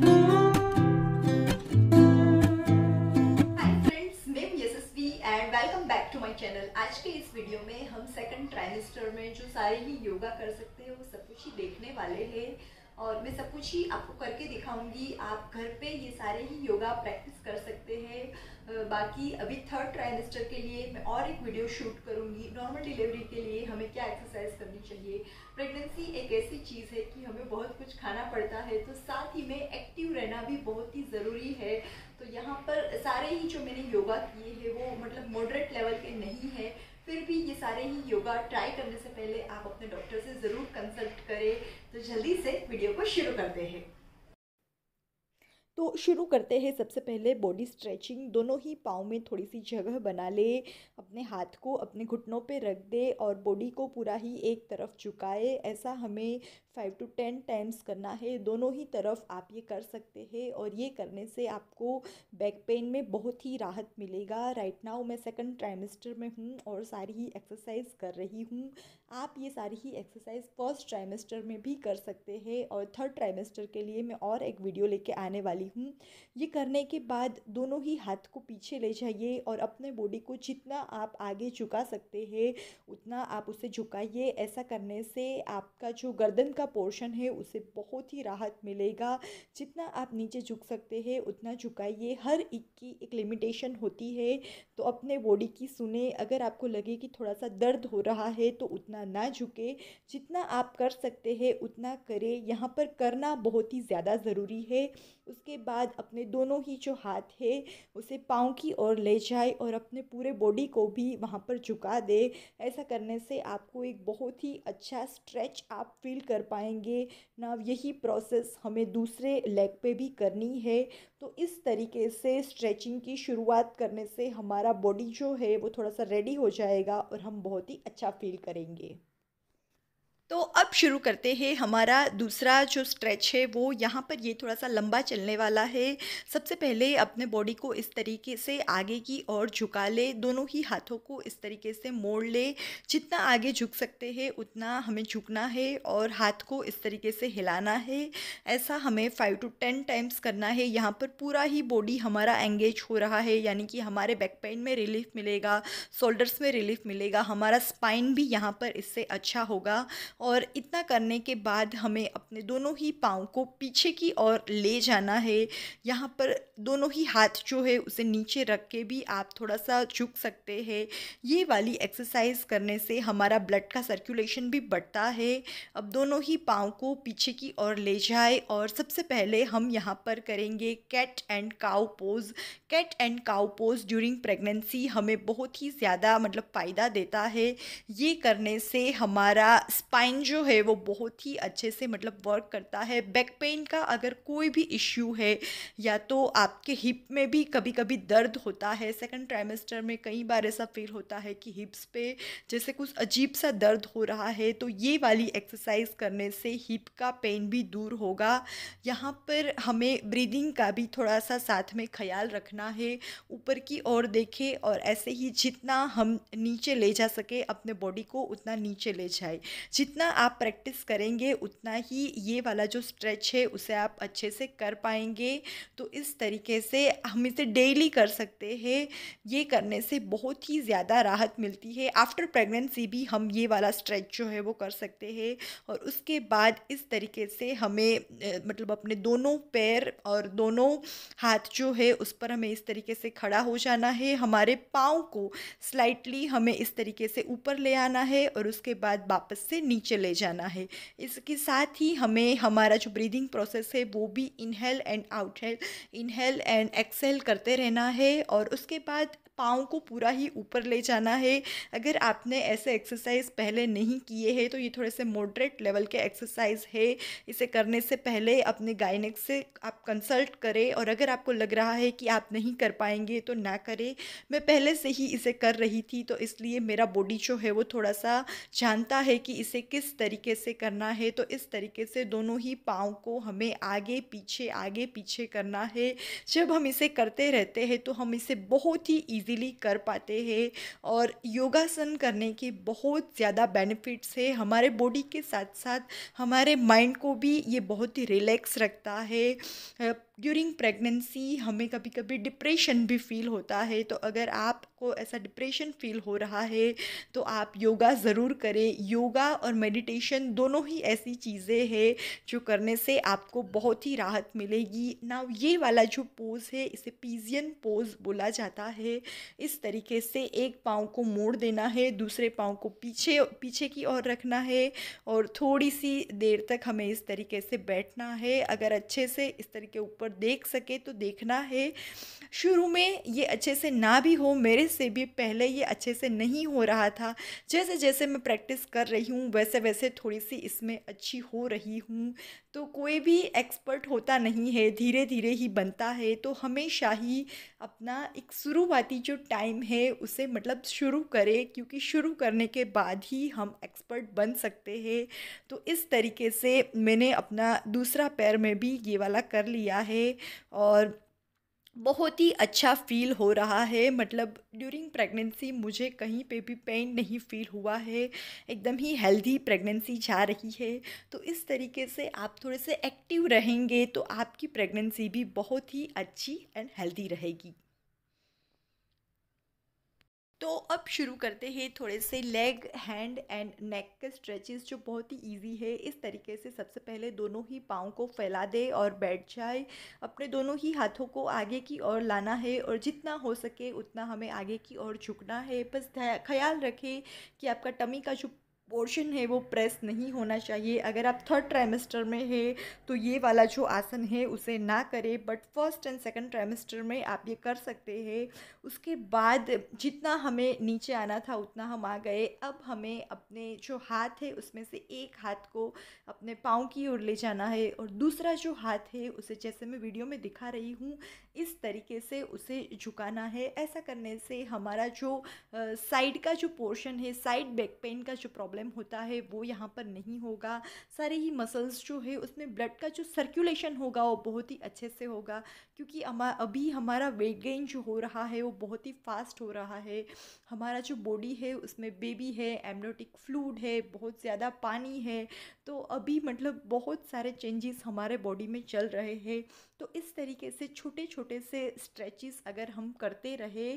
हाय friends, मैं हूं Yashasvi and welcome back to my channel. आज के इस वीडियो में हम सेकंड ट्राइमेस्टर में जो सारे ही योगा कर सकते हैं वो सब कुछ ही देखने वाले हैं और मैं सब कुछ ही आपको करके दिखाऊंगी। आप घर पे ये सारे ही योगा प्रैक्टिस कर सकते हैं। बाकी अभी थर्ड ट्राइमेस्टर के लिए मैं और एक वीडियो शूट करूंगी। नॉर्मल डिलीवरी के लिए हमें क्या एक्सरसाइज करनी चाहिए। प्रेगनेंसी एक ऐसी चीज़ है कि हमें बहुत कुछ खाना पड़ता है, तो साथ ही में एक्टिव रहना भी बहुत ही ज़रूरी है। तो यहाँ पर सारे ही जो मैंने योगा किए हैं वो मतलब मॉडरेट लेवल के नहीं है, फिर भी ये सारे ही योगा ट्राई करने से पहले आप अपने डॉक्टर से ज़रूर कंसल्ट करें। तो जल्दी से वीडियो को शुरू करते हैं। तो शुरू करते हैं। सबसे पहले बॉडी स्ट्रेचिंग। दोनों ही पाँव में थोड़ी सी जगह बना ले, अपने हाथ को अपने घुटनों पे रख दे और बॉडी को पूरा ही एक तरफ झुकाए। ऐसा हमें 5 to 10 टाइम्स करना है। दोनों ही तरफ आप ये कर सकते हैं और ये करने से आपको बैक पेन में बहुत ही राहत मिलेगा। राइट नाउ मैं सेकंड ट्राइमेस्टर में हूँ और सारी ही एक्सरसाइज कर रही हूँ। आप ये सारी ही एक्सरसाइज फर्स्ट ट्राइमेस्टर में भी कर सकते हैं और थर्ड ट्राइमेस्टर के लिए मैं और एक वीडियो लेके आने वाली हूँ। ये करने के बाद दोनों ही हाथ को पीछे ले जाइए और अपने बॉडी को जितना आप आगे झुका सकते हैं उतना आप उसे झुकाइए। ऐसा करने से आपका जो गर्दन का पोर्शन है उसे बहुत ही राहत मिलेगा। जितना आप नीचे झुक सकते हैं उतना झुकाइए। हर एक की एक लिमिटेशन होती है, तो अपने बॉडी की सुने। अगर आपको लगे कि थोड़ा सा दर्द हो रहा है तो उतना ना झुके, जितना आप कर सकते हैं उतना करें। यहाँ पर करना बहुत ही ज़्यादा ज़रूरी है। उसके बाद अपने दोनों ही जो हाथ है उसे पाँव की ओर ले जाए और अपने पूरे बॉडी को भी वहाँ पर झुका दे। ऐसा करने से आपको एक बहुत ही अच्छा स्ट्रेच आप फील कर पाएंगे ना। यही प्रोसेस हमें दूसरे लेग पे भी करनी है। तो इस तरीके से स्ट्रेचिंग की शुरुआत करने से हमारा बॉडी जो है वो थोड़ा सा रेडी हो जाएगा और हम बहुत ही अच्छा फील करेंगे। तो अब शुरू करते हैं। हमारा दूसरा जो स्ट्रेच है वो यहाँ पर ये थोड़ा सा लंबा चलने वाला है। सबसे पहले अपने बॉडी को इस तरीके से आगे की ओर झुका ले। दोनों ही हाथों को इस तरीके से मोड़ ले। जितना आगे झुक सकते हैं उतना हमें झुकना है और हाथ को इस तरीके से हिलाना है। ऐसा हमें 5 to 10 टाइम्स करना है। यहाँ पर पूरा ही बॉडी हमारा एंगेज हो रहा है, यानी कि हमारे बैक पेन में रिलीफ मिलेगा, शोल्डर्स में रिलीफ मिलेगा, हमारा स्पाइन भी यहाँ पर इससे अच्छा होगा। और इतना करने के बाद हमें अपने दोनों ही पाँव को पीछे की ओर ले जाना है। यहाँ पर दोनों ही हाथ जो है उसे नीचे रख के भी आप थोड़ा सा झुक सकते हैं। ये वाली एक्सरसाइज करने से हमारा ब्लड का सर्कुलेशन भी बढ़ता है। अब दोनों ही पाँव को पीछे की ओर ले जाए और सबसे पहले हम यहाँ पर करेंगे cat and cow pose. Cat and cow pose during pregnancy हमें बहुत ही ज़्यादा मतलब फ़ायदा देता है। ये करने से हमारा स्पाइन जो है वो बहुत ही अच्छे से मतलब वर्क करता है। बैक पेन का अगर कोई भी इश्यू है या तो आपके हिप में भी कभी कभी दर्द होता है। सेकंड ट्राइमेस्टर में कई बार ऐसा फील होता है कि हिप्स पे जैसे कुछ अजीब सा दर्द हो रहा है, तो ये वाली एक्सरसाइज करने से हिप का पेन भी दूर होगा। यहाँ पर हमें ब्रीदिंग का भी थोड़ा सा साथ में ख्याल रखना है। ऊपर की ओर देखें और ऐसे ही जितना हम नीचे ले जा सके अपने बॉडी को उतना नीचे ले जाए। जितना आप प्रैक्टिस करेंगे उतना ही ये वाला जो स्ट्रेच है उसे आप अच्छे से कर पाएंगे। तो इस तरीके से हम इसे डेली कर सकते हैं। ये करने से बहुत ही ज़्यादा राहत मिलती है। आफ्टर प्रेगनेंसी भी हम ये वाला स्ट्रेच जो है वो कर सकते हैं। और उसके बाद इस तरीके से हमें मतलब अपने दोनों पैर और दोनों हाथ जो है उस पर हमें इस तरीके से खड़ा हो जाना है। हमारे पाँव को स्लाइटली हमें इस तरीके से ऊपर ले आना है और उसके बाद वापस से नीचे ले जाना है। इसके साथ ही हमें हमारा जो ब्रीदिंग प्रोसेस है वो भी inhale and आउटहेल, inhale and exhale करते रहना है और उसके बाद पाँव को पूरा ही ऊपर ले जाना है। अगर आपने ऐसे एक्सरसाइज पहले नहीं किए हैं तो ये थोड़े से मॉडरेट लेवल के एक्सरसाइज है। इसे करने से पहले अपने गायनेक से आप कंसल्ट करें और अगर आपको लग रहा है कि आप नहीं कर पाएंगे तो ना करें। मैं पहले से ही इसे कर रही थी तो इसलिए मेरा बॉडी जो है वो थोड़ा सा जानता है कि इसे किस तरीके से करना है, तो इस तरीके से दोनों ही पाँव को हमें आगे पीछे करना है। जब हम इसे करते रहते हैं तो हम इसे बहुत ही ईज़िली कर पाते हैं। और योगासन करने के बहुत ज़्यादा बेनिफिट्स है, हमारे बॉडी के साथ साथ हमारे माइंड को भी ये बहुत ही रिलैक्स रखता है। ड्यूरिंग प्रेगनेंसी हमें कभी कभी डिप्रेशन भी फील होता है, तो अगर आपको ऐसा डिप्रेशन फील हो रहा है तो आप योगा ज़रूर करें। योगा और मेडिटेशन दोनों ही ऐसी चीज़ें हैं जो करने से आपको बहुत ही राहत मिलेगी। नाउ ये वाला जो पोज़ है इसे पिजियन पोज़ बोला जाता है। इस तरीके से एक पाँव को मोड़ देना है, दूसरे पाँव को पीछे पीछे की ओर रखना है और थोड़ी सी देर तक हमें इस तरीके से बैठना है। अगर अच्छे से इस तरीके ऊपर देख सके तो देखना है। शुरू में ये अच्छे से ना भी हो, मेरे से भी पहले ये अच्छे से नहीं हो रहा था। जैसे जैसे मैं प्रैक्टिस कर रही हूँ वैसे वैसे थोड़ी सी इसमें अच्छी हो रही हूँ। तो कोई भी एक्सपर्ट होता नहीं है, धीरे धीरे ही बनता है। तो हमेशा ही अपना एक शुरुआती जो टाइम है उसे मतलब शुरू करें, क्योंकि शुरू करने के बाद ही हम एक्सपर्ट बन सकते हैं। तो इस तरीके से मैंने अपना दूसरा पैर में भी ये वाला कर लिया है और बहुत ही अच्छा फ़ील हो रहा है। मतलब ड्यूरिंग प्रेगनेंसी मुझे कहीं पे भी पेन नहीं फ़ील हुआ है, एकदम ही हेल्दी प्रेगनेंसी जा रही है। तो इस तरीके से आप थोड़े से एक्टिव रहेंगे तो आपकी प्रेगनेंसी भी बहुत ही अच्छी एंड हेल्दी रहेगी। तो अब शुरू करते हैं थोड़े से लेग, हैंड एंड नेक के स्ट्रेचेस जो बहुत ही इजी है। इस तरीके से सबसे पहले दोनों ही पाँव को फैला दे और बैठ जाए। अपने दोनों ही हाथों को आगे की ओर लाना है और जितना हो सके उतना हमें आगे की ओर झुकना है। बस ख्याल रखें कि आपका टमी का जो पोर्शन है वो प्रेस नहीं होना चाहिए। अगर आप थर्ड ट्राइमेस्टर में है तो ये वाला जो आसन है उसे ना करें, but first and second trimester में आप ये कर सकते हैं। उसके बाद जितना हमें नीचे आना था उतना हम आ गए। अब हमें अपने जो हाथ है उसमें से एक हाथ को अपने पाँव की ओर ले जाना है और दूसरा जो हाथ है उसे जैसे मैं वीडियो में दिखा रही हूँ इस तरीके से उसे झुकाना है। ऐसा करने से हमारा जो साइड का जो पोर्शन है, साइड बैक पेन का जो प्रॉब्लम होता है वो यहाँ पर नहीं होगा। सारे ही मसल्स जो है उसमें ब्लड का जो सर्कुलेशन होगा वो बहुत ही अच्छे से होगा, क्योंकि अभी हमारा वेट गेन जो हो रहा है वो बहुत ही फास्ट हो रहा है। हमारा जो बॉडी है उसमें बेबी है, एमनियोटिक फ्लूइड है, बहुत ज़्यादा पानी है। तो अभी मतलब बहुत सारे चेंजेस हमारे बॉडी में चल रहे हैं। तो इस तरीके से छोटे छोटे से स्ट्रेचेस अगर हम करते रहे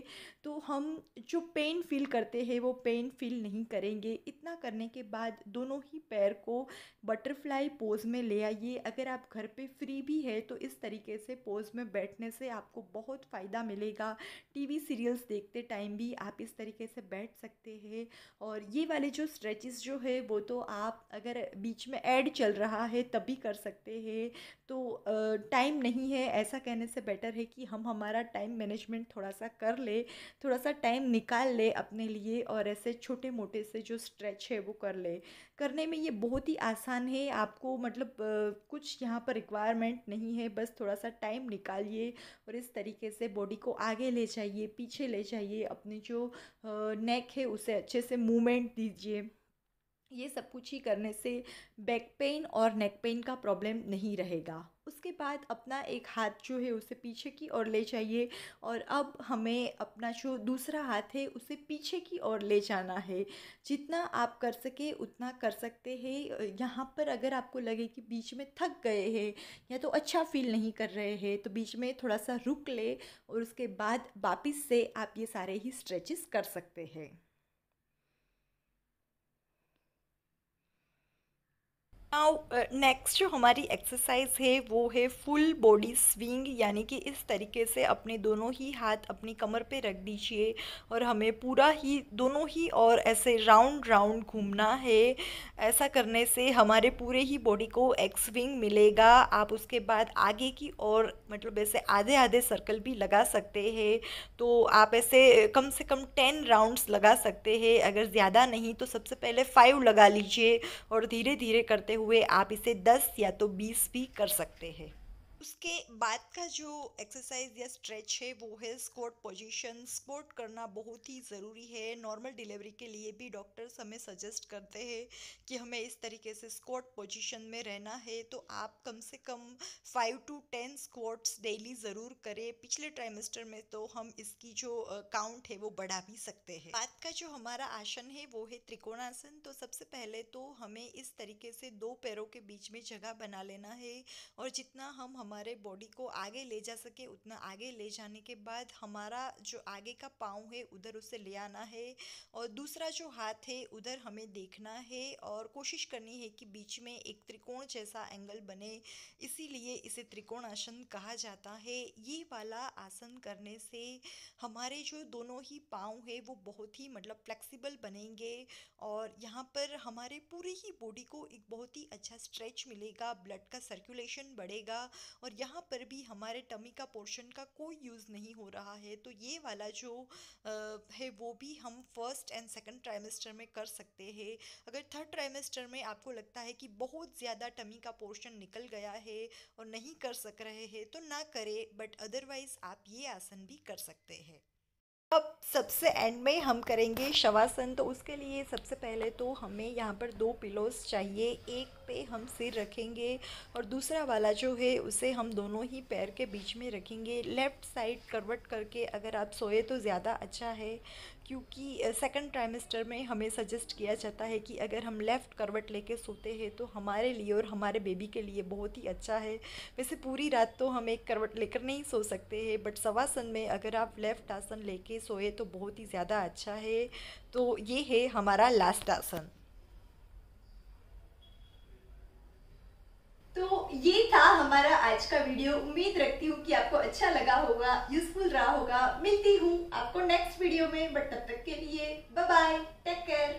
तो हम जो पेन फील करते हैं वो पेन फील नहीं करेंगे। इतना करने के बाद दोनों ही पैर को बटरफ्लाई पोज में ले आइए। अगर आप घर पे फ्री भी है तो इस तरीके से पोज में बैठने से आपको बहुत फ़ायदा मिलेगा। टीवी सीरियल्स देखते टाइम भी आप इस तरीके से बैठ सकते हैं। और ये वाले जो स्ट्रेचेस जो है वो तो आप अगर बीच में ऐड चल रहा है तभी कर सकते हैं। तो टाइम नहीं है ऐसा कहने से बेटर है कि हम हमारा टाइम मैनेजमेंट थोड़ा सा कर ले, थोड़ा सा टाइम निकाल ले अपने लिए और ऐसे छोटे मोटे से जो स्ट्रेच है वो कर ले। करने में ये बहुत ही आसान है। आपको मतलब कुछ यहाँ पर रिक्वायरमेंट नहीं है, बस थोड़ा सा टाइम निकालिए और इस तरीके से बॉडी को आगे ले जाइए, पीछे ले जाइए। अपनी जो नेक है उसे अच्छे से मूवमेंट दीजिए। ये सब कुछ ही करने से बैक पेन और नेक पेन का प्रॉब्लम नहीं रहेगा। उसके बाद अपना एक हाथ जो है उसे पीछे की ओर ले जाइए और अब हमें अपना जो दूसरा हाथ है उसे पीछे की ओर ले जाना है। जितना आप कर सके उतना कर सकते हैं। यहाँ पर अगर आपको लगे कि बीच में थक गए हैं या तो अच्छा फील नहीं कर रहे हैं तो बीच में थोड़ा सा रुक ले और उसके बाद वापस से आप ये सारे ही स्ट्रेचेस कर सकते हैं। नाउ नेक्स्ट जो हमारी एक्सरसाइज है वो है फुल बॉडी स्विंग, यानी कि इस तरीके से अपने दोनों ही हाथ अपनी कमर पे रख दीजिए और हमें पूरा ही दोनों ही और ऐसे राउंड राउंड घूमना है। ऐसा करने से हमारे पूरे ही बॉडी को एक स्विंग मिलेगा। आप उसके बाद आगे की ओर मतलब ऐसे आधे आधे सर्कल भी लगा सकते हैं। तो आप ऐसे कम से कम 10 राउंड्स लगा सकते हैं, अगर ज़्यादा नहीं तो सबसे पहले 5 लगा लीजिए और धीरे धीरे करते हुए आप इसे 10 या तो 20 भी कर सकते हैं। उसके बाद का जो एक्सरसाइज या स्ट्रेच है वो है स्क्वाट पोजीशन। स्क्वाट करना बहुत ही ज़रूरी है। नॉर्मल डिलीवरी के लिए भी डॉक्टर्स हमें सजेस्ट करते हैं कि हमें इस तरीके से स्क्वाट पोजीशन में रहना है। तो आप कम से कम 5 to 10 स्क्वाट्स डेली ज़रूर करें। पिछले ट्राइमेस्टर में तो हम इसकी जो काउंट है वो बढ़ा भी सकते हैं। बाद का जो हमारा आसन है वो है त्रिकोणासन। तो सबसे पहले तो हमें इस तरीके से दो पैरों के बीच में जगह बना लेना है और जितना हम हमारे बॉडी को आगे ले जा सके उतना आगे ले जाने के बाद हमारा जो आगे का पाँव है उधर उसे ले आना है और दूसरा जो हाथ है उधर हमें देखना है और कोशिश करनी है कि बीच में एक त्रिकोण जैसा एंगल बने, इसीलिए इसे त्रिकोण आसन कहा जाता है। ये वाला आसन करने से हमारे जो दोनों ही पाँव है वो बहुत ही मतलब फ्लेक्सिबल बनेंगे और यहाँ पर हमारे पूरी ही बॉडी को एक बहुत ही अच्छा स्ट्रेच मिलेगा, ब्लड का सर्कुलेशन बढ़ेगा और यहाँ पर भी हमारे टमी का पोर्शन का कोई यूज़ नहीं हो रहा है। तो ये वाला जो है वो भी हम फर्स्ट एंड सेकंड ट्राइमेस्टर में कर सकते हैं। अगर थर्ड ट्राइमेस्टर में आपको लगता है कि बहुत ज़्यादा टमी का पोर्शन निकल गया है और नहीं कर सक रहे हैं तो ना करें, बट अदरवाइज़ आप ये आसन भी कर सकते हैं। अब सबसे एंड में हम करेंगे शवासन। तो उसके लिए सबसे पहले तो हमें यहाँ पर दो पिलोस चाहिए। एक पे हम सिर रखेंगे और दूसरा वाला जो है उसे हम दोनों ही पैर के बीच में रखेंगे। लेफ़्ट साइड करवट करके अगर आप सोए तो ज़्यादा अच्छा है, क्योंकि सेकंड ट्राइमेस्टर में हमें सजेस्ट किया जाता है कि अगर हम लेफ़्ट करवट लेके सोते हैं तो हमारे लिए और हमारे बेबी के लिए बहुत ही अच्छा है। वैसे पूरी रात तो हम एक करवट लेकर नहीं सो सकते हैं, बट शवासन में अगर आप लेफ़्ट आसन लेके सोए तो बहुत ही ज़्यादा अच्छा है। तो ये है हमारा लास्ट आसन। तो ये था हमारा आज का वीडियो। उम्मीद रखती हूँ कि आपको अच्छा लगा होगा, यूजफुल रहा होगा। मिलती हूँ आपको नेक्स्ट वीडियो में, बट तब तक के लिए बाय बाय, टेक केयर।